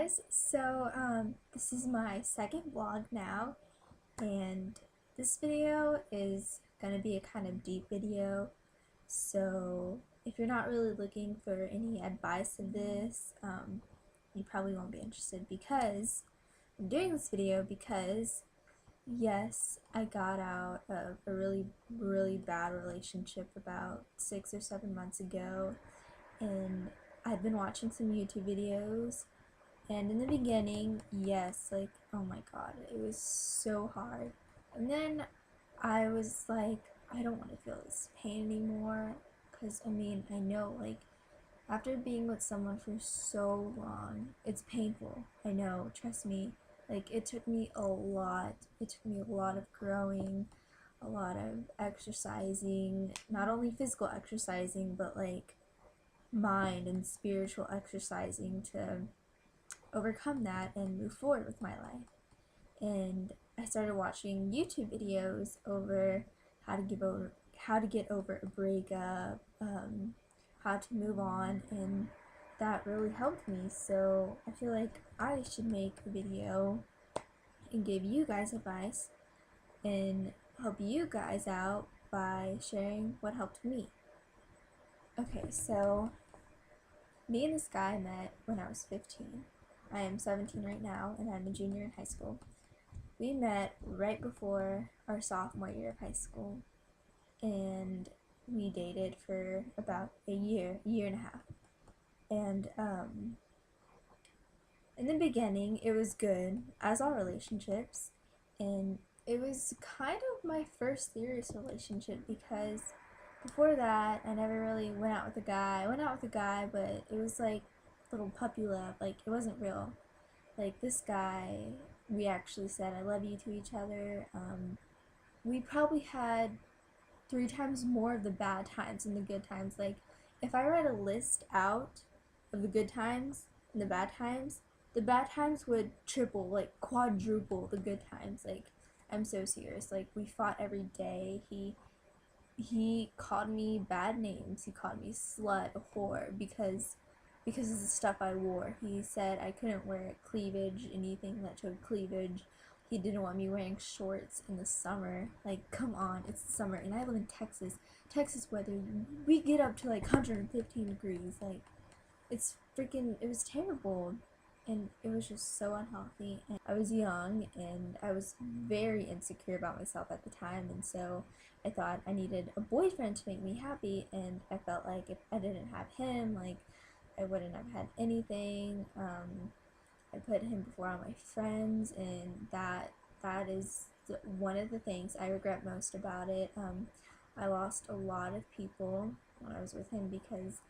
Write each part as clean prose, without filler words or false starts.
guys, this is my second vlog now, and this video is gonna be a kind of deep video, so if you're not really looking for any advice of this, you probably won't be interested because I'm doing this video because, yes, I got out of a really bad relationship about 6 or 7 months ago, and I've been watching some YouTube videos. And in the beginning, yes, like, oh my god, it was so hard. And then I was like, I don't want to feel this pain anymore. Because, I mean, I know, like, after being with someone for so long, it's painful. I know, trust me. Like, it took me a lot. It took me a lot of growing, a lot of exercising. Not only physical exercising, but, like, mind and spiritual exercising to overcome that and move forward with my life. And I started watching YouTube videos over how to get over a breakup, how to move on, and that really helped me. So I feel like I should make a video and give you guys advice and help you guys out by sharing what helped me. Okay, so me and this guy met when I was 15. I am 17 right now, and I'm a junior in high school. We met right before our sophomore year of high school, and we dated for about a year and a half. And in the beginning, it was good, as all relationships, and it was kind of my first serious relationship because before that, I never really went out with a guy. I went out with a guy, but it was like little puppy love. Like, it wasn't real. Like, this guy, we actually said I love you to each other. We probably had 3 times more of the bad times than the good times. Like, if I read a list out of the good times and the bad times would triple, like quadruple the good times. Like, I'm so serious. Like, we fought every day. He called me bad names. He called me slut, a whore, because of the stuff I wore. He said I couldn't wear cleavage, anything that showed cleavage. He didn't want me wearing shorts in the summer. Like, come on, it's the summer, and I live in Texas. Texas weather, we get up to like 115 degrees. Like, it was terrible. And it was just so unhealthy. And I was young, and I was very insecure about myself at the time, and so I thought I needed a boyfriend to make me happy, and I felt like if I didn't have him, like, I wouldn't have had anything. I put him before all my friends, and that is one of the things I regret most about it. I lost a lot of people when I was with him because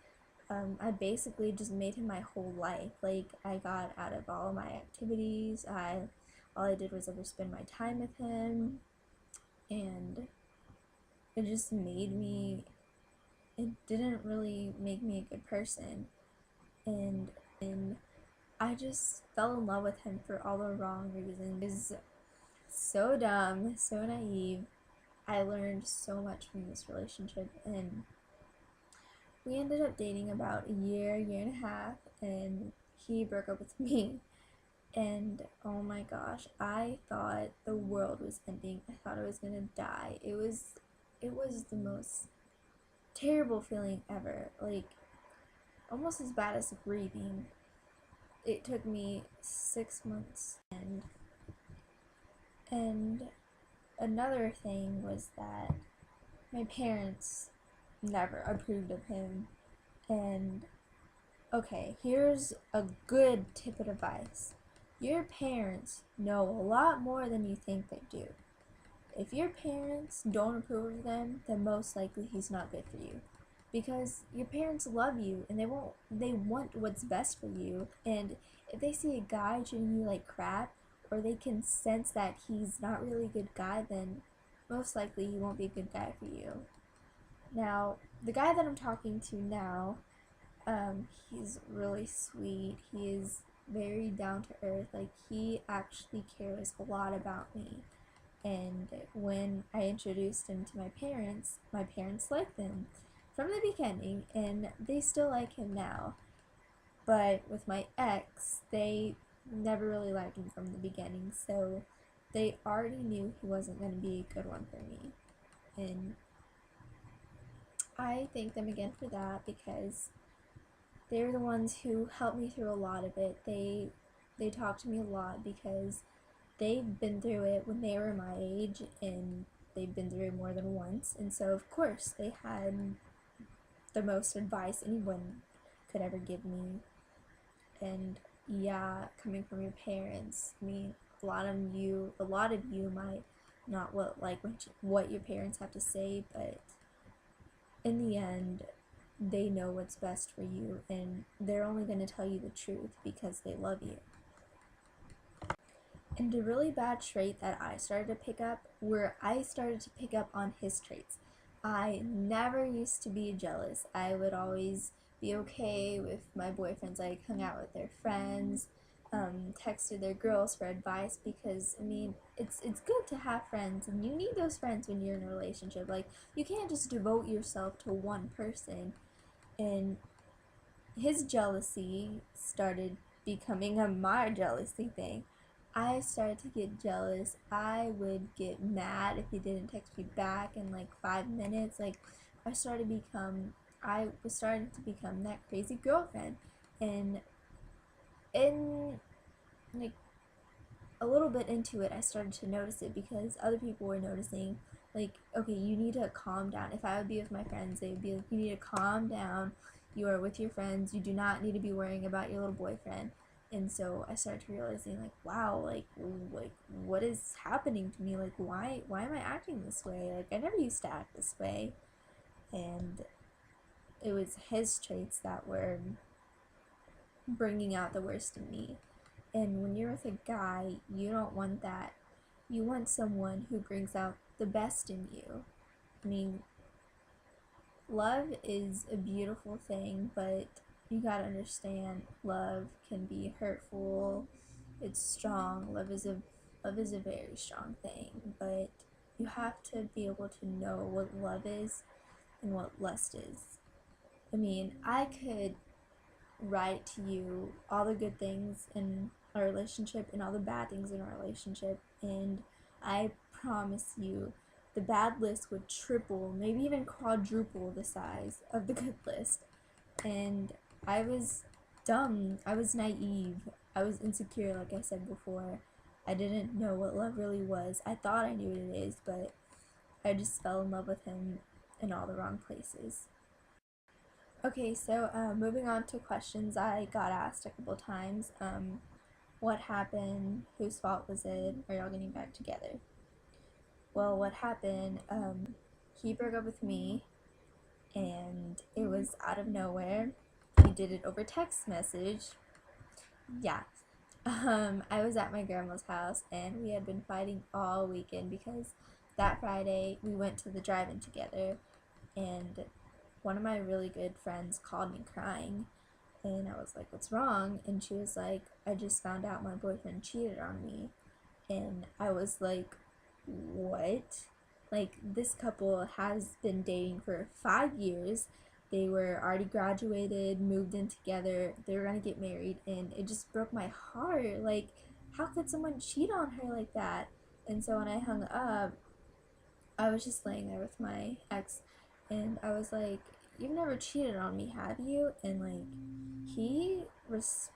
I basically just made him my whole life. Like, I got out of all of my activities. All I did was ever spend my time with him, and it just made me. It didn't really make me a good person, and I just fell in love with him for all the wrong reasons. He was so dumb, so naive. I learned so much from this relationship, and we ended up dating about a year and a half, and he broke up with me. And oh my gosh, I thought the world was ending. I thought I was gonna die. It was the most terrible feeling ever. Like, almost as bad as grieving. It took me 6 months, and another thing was that my parents never approved of him. And okay, here's a good tip of advice. Your parents know a lot more than you think they do. If your parents don't approve of them, then most likely he's not good for you. Because your parents love you, and they want what's best for you. And if they see a guy treating you like crap, or they can sense that he's not really a good guy, then most likely he won't be a good guy for you. Now, the guy that I'm talking to now, he's really sweet. He is very down to earth. Like, he actually cares a lot about me. And when I introduced him to my parents liked him from the beginning, and they still like him now. But with my ex, they never really liked him from the beginning, so they already knew he wasn't going to be a good one for me. And I thank them again for that because they were the ones who helped me through a lot of it. They talked to me a lot because they've been through it when they were my age, and they've been through it more than once, and so of course they had the most advice anyone could ever give me. And yeah, coming from your parents, I mean, a lot of you might not what your parents have to say, but in the end, they know what's best for you, and they're only going to tell you the truth because they love you. And a really bad trait that I started to pick up were I started to pick up on his traits. I never used to be jealous. I would always be okay with my boyfriends, like hung out with their friends, texted their girls for advice because I mean it's good to have friends and you need those friends when you're in a relationship. Like you can't just devote yourself to one person. And his jealousy started becoming a my jealousy thing. I started to get jealous. I would get mad if he didn't text me back in like 5 minutes. Like I was starting to become that crazy girlfriend. And in like a little bit into it, I started to notice it because other people were noticing, like, okay, you need to calm down. If I would be with my friends, they would be like, you need to calm down. You are with your friends. You do not need to be worrying about your little boyfriend. And so I started realizing, like, wow, like, what is happening to me? Like, why am I acting this way? Like, I never used to act this way. And it was his traits that were bringing out the worst in me. And when you're with a guy, you don't want that. You want someone who brings out the best in you. I mean, love is a beautiful thing, but you gotta understand love can be hurtful. It's strong. Love is a very strong thing, but you have to be able to know what love is and what lust is. I mean, I could write to you all the good things in our relationship and all the bad things in our relationship, and I promise you the bad list would triple, maybe even quadruple the size of the good list. And I was dumb, I was naive, I was insecure, like I said before. I didn't know what love really was. I thought I knew what it is, but I just fell in love with him in all the wrong places. Okay, so moving on to questions I got asked a couple times. What happened? Whose fault was it? Are y'all getting back together? Well, what happened? He broke up with me, and it was out of nowhere. He did it over text message. Yeah. I was at my grandma's house, and we had been fighting all weekend because that Friday we went to the drive-in together, and one of my really good friends called me crying, and I was like, what's wrong? And she was like, I just found out my boyfriend cheated on me. And I was like, what? Like, this couple has been dating for 5 years. They were already graduated, moved in together, they were gonna get married, and it just broke my heart. Like, how could someone cheat on her like that? And so when I hung up, I was just laying there with my ex, and I was like, "You've never cheated on me, have you?" And like, he was,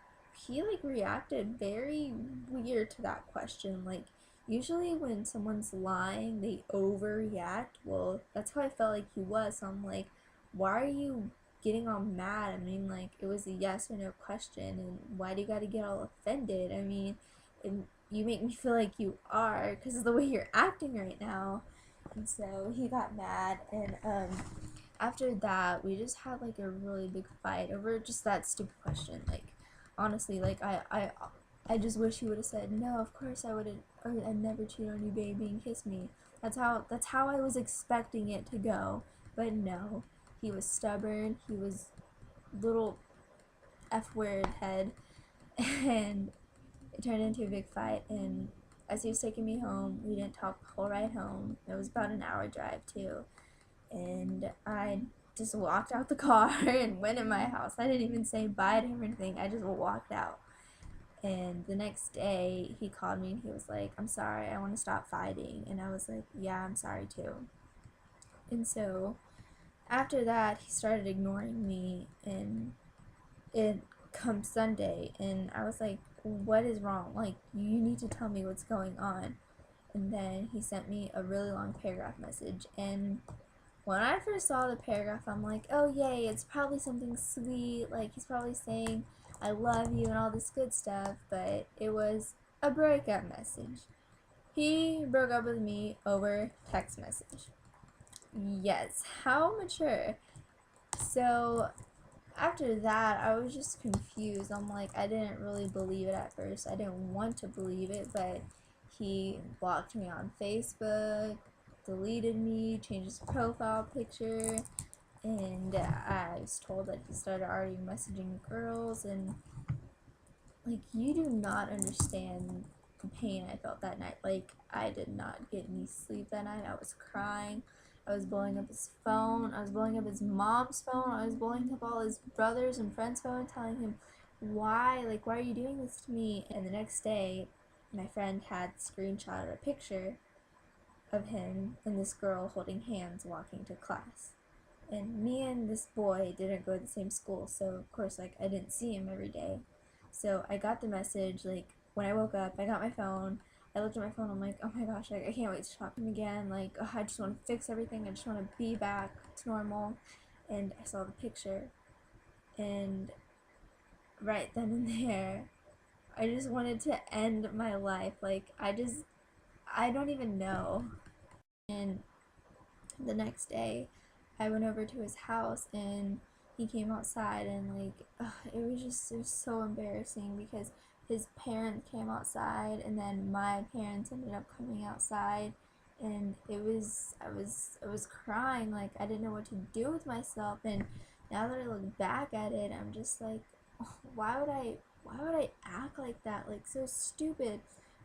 he like reacted very weird to that question. Like, usually when someone's lying, they overreact. Well, that's how I felt like he was. So I'm like, why are you getting all mad? I mean, like, it was a yes or no question, and why do you got to get all offended? I mean, you make me feel like you are because of the way you're acting right now. And so he got mad, and after that, we just had like a really big fight over just that stupid question. Like, honestly, like I just wish he would have said no. Of course I wouldn't. I'd never cheat on you, baby, and kiss me. That's how I was expecting it to go. But no, he was stubborn. He was little f word head, and it turned into a big fight. And as he was taking me home, we didn't talk the whole ride home. It was about an hour drive too, and I just walked out the car and went in my house. I didn't even say bye to him or anything. I just walked out. And the next day, he called me and he was like, I'm sorry, I want to stop fighting. And I was like, yeah, I'm sorry too. And so after that, he started ignoring me, and it comes Sunday, and I was like, what is wrong? Like, you need to tell me what's going on. And then he sent me a really long paragraph message, and when I first saw the paragraph, I'm like, oh yay, it's probably something sweet, like he's probably saying I love you and all this good stuff, but it was a breakup message. He broke up with me over text message. Yes, how mature. So after that, I was just confused. I'm like, I didn't really believe it at first. I didn't want to believe it, but he blocked me on Facebook, deleted me, changed his profile picture, and I was told that he started already messaging girls, and like, you do not understand the pain I felt that night. Like, I did not get any sleep that night. I was crying. I was blowing up his phone. I was blowing up his mom's phone. I was blowing up all his brothers and friends' phone, telling him, why? Like, why are you doing this to me? And the next day, my friend had screenshotted a picture of him and this girl holding hands walking to class. And me and this boy didn't go to the same school, so of course, like, I didn't see him every day. So I got the message, like, when I woke up, I got my phone, I looked at my phone, I'm like, oh my gosh, like, I can't wait to talk to him again, like, oh, I just want to fix everything, I just want to be back to normal. And I saw the picture, and right then and there, I just wanted to end my life. Like, I don't even know. And the next day, I went over to his house, and he came outside, and like, it was so embarrassing because his parents came outside, and then my parents ended up coming outside, and I was crying, like, I didn't know what to do with myself. And now that I look back at it, I'm just like, oh, why would I act like that, like, so stupid,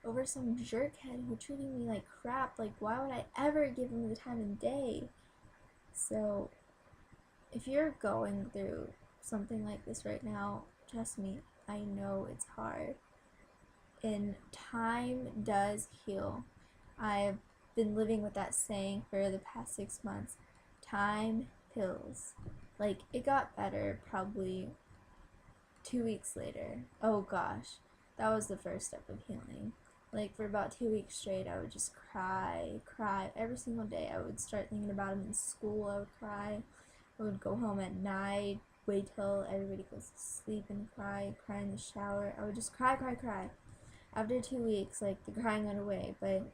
over some jerkhead who treated me like crap. Like, why would I ever give him the time of day? So, if you're going through something like this right now, trust me, I know it's hard. And time does heal. I've been living with that saying for the past 6 months. Time heals. Like, it got better probably 2 weeks later. Oh gosh, that was the first step of healing. Like, for about 2 weeks straight, I would just cry every single day. I would start thinking about him in school. I would cry. I would go home at night, wait till everybody goes to sleep and cry in the shower. I would just cry. After 2 weeks, like, the crying went away, but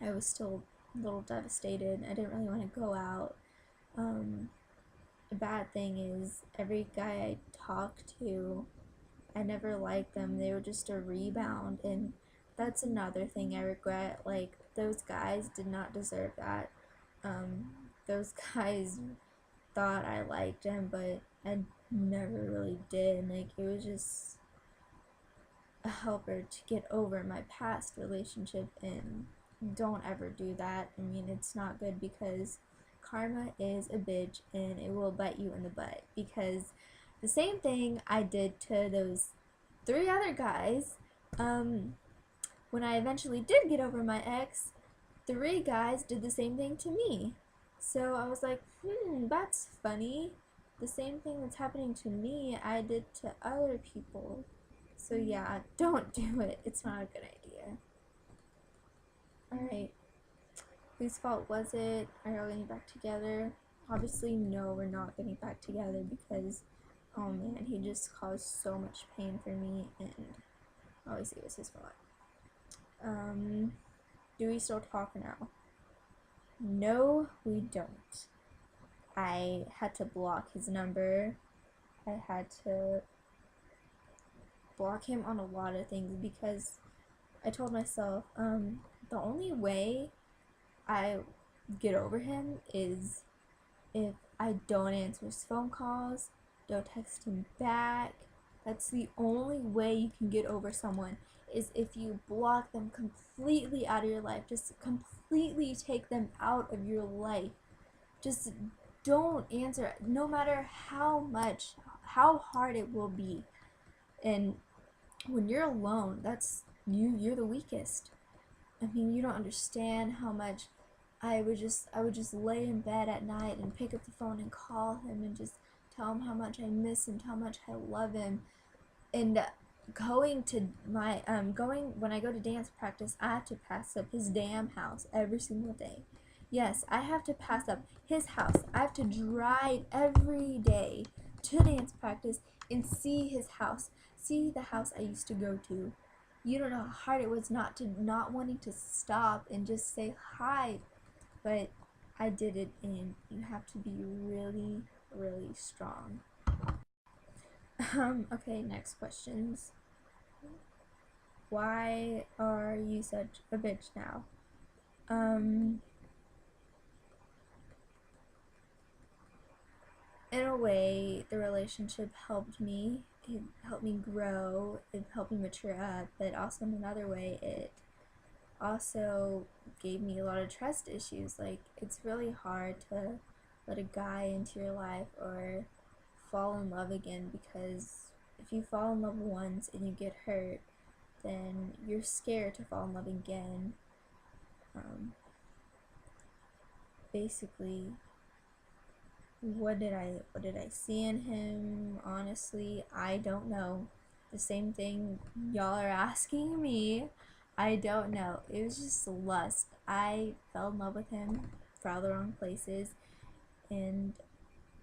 I was still a little devastated. I didn't really want to go out. The bad thing is, every guy I talked to, I never liked them. They were just a rebound, and that's another thing I regret. Like, those guys did not deserve that. Those guys thought I liked him, but I never really did. Like, it was just a helper to get over my past relationship, and don't ever do that. I mean, it's not good, because karma is a bitch, and it will bite you in the butt, because the same thing I did to those 3 other guys, when I eventually did get over my ex, 3 guys did the same thing to me. So I was like, that's funny. The same thing that's happening to me, I did to other people. So yeah, don't do it. It's not a good idea. Alright, whose fault was it? Are y'all getting back together? Obviously, no, we're not getting back together, because, oh man, he just caused so much pain for me, and obviously it was his fault. Do we still talk now? No, we don't. I had to block his number. I had to block him on a lot of things, because I told myself, the only way I get over him is if I don't answer his phone calls, don't text him back. That's the only way you can get over someone, is if you block them completely out of your life. Just completely take them out of your life. Just don't answer, no matter how hard it will be. And when you're alone, that's you're the weakest. I mean, you don't understand how much I would just lay in bed at night and pick up the phone and call him and just tell him how much I miss him, how much I love him. And going when I go to dance practice, I have to pass up his damn house every single day. Yes, I have to pass up his house. I have to drive every day to dance practice and see his house, see the house I used to go to. You don't know how hard it was not wanting to stop and just say hi, but I did it, and you have to be really, really strong. Okay, next questions. Why are you such a bitch now? In a way, the relationship helped me. It helped me grow. It helped me mature up. But also in another way, it also gave me a lot of trust issues. Like, it's really hard to let a guy into your life or fall in love again, because if you fall in love once and you get hurt, then you're scared to fall in love again. Basically, what did I see in him? Honestly, I don't know. The same thing y'all are asking me. I don't know. It was just lust. I fell in love with him for all the wrong places, and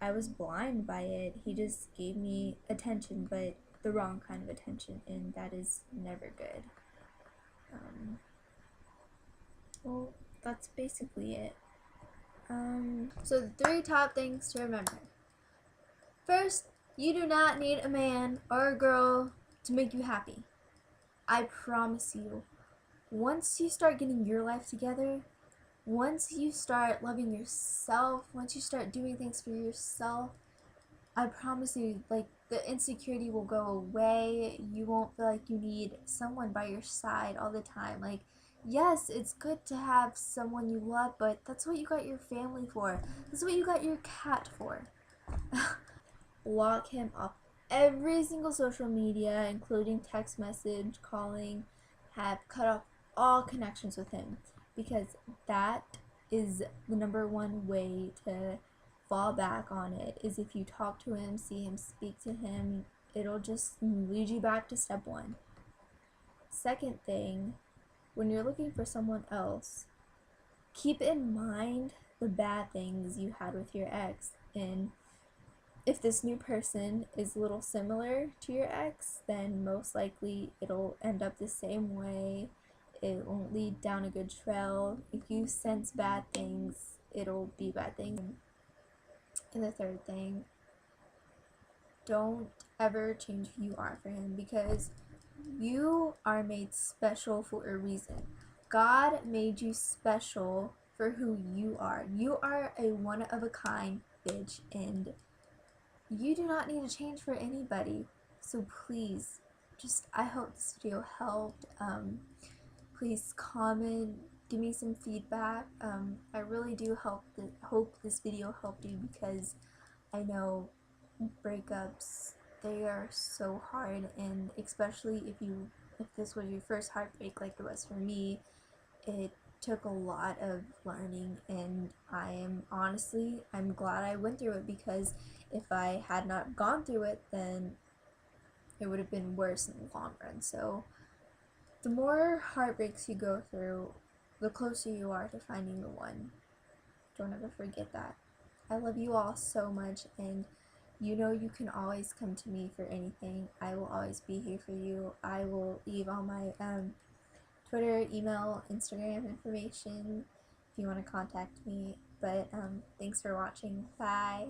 I was blind by it. He just gave me attention, but the wrong kind of attention, and that is never good. Well, that's basically it. So the 3 top things to remember. First, you do not need a man or a girl to make you happy. I promise you. Once you start getting your life together, once you start loving yourself, once you start doing things for yourself, I promise you, like, the insecurity will go away. You won't feel like you need someone by your side all the time. Like, yes, it's good to have someone you love, but that's what you got your family for. That's what you got your cat for. Block him off every single social media, including text message, calling. Have cut off all connections with him, because that is the number one way to fall back on it. Is if you talk to him, see him, speak to him, it'll just lead you back to step 1. Second thing, when you're looking for someone else, keep in mind the bad things you had with your ex, and if this new person is a little similar to your ex, then most likely it'll end up the same way. It won't lead down a good trail. If you sense bad things, it'll be bad things. And the third thing, don't ever change who you are for him, because you are made special for a reason. God made you special for who you are. You are a one-of-a-kind bitch, and you do not need to change for anybody. So please, I hope this video helped. Please comment, give me some feedback. I really do hope this video helped you, because I know breakups, they are so hard, and especially if this was your first heartbreak like it was for me, it took a lot of learning, and I'm glad I went through it, because if I had not gone through it, then it would have been worse in the long run. So the more heartbreaks you go through, the closer you are to finding the one. Don't ever forget that. I love you all so much, and you know you can always come to me for anything. I will always be here for you. I will leave all my Twitter, email, Instagram information if you want to contact me. But thanks for watching. Bye.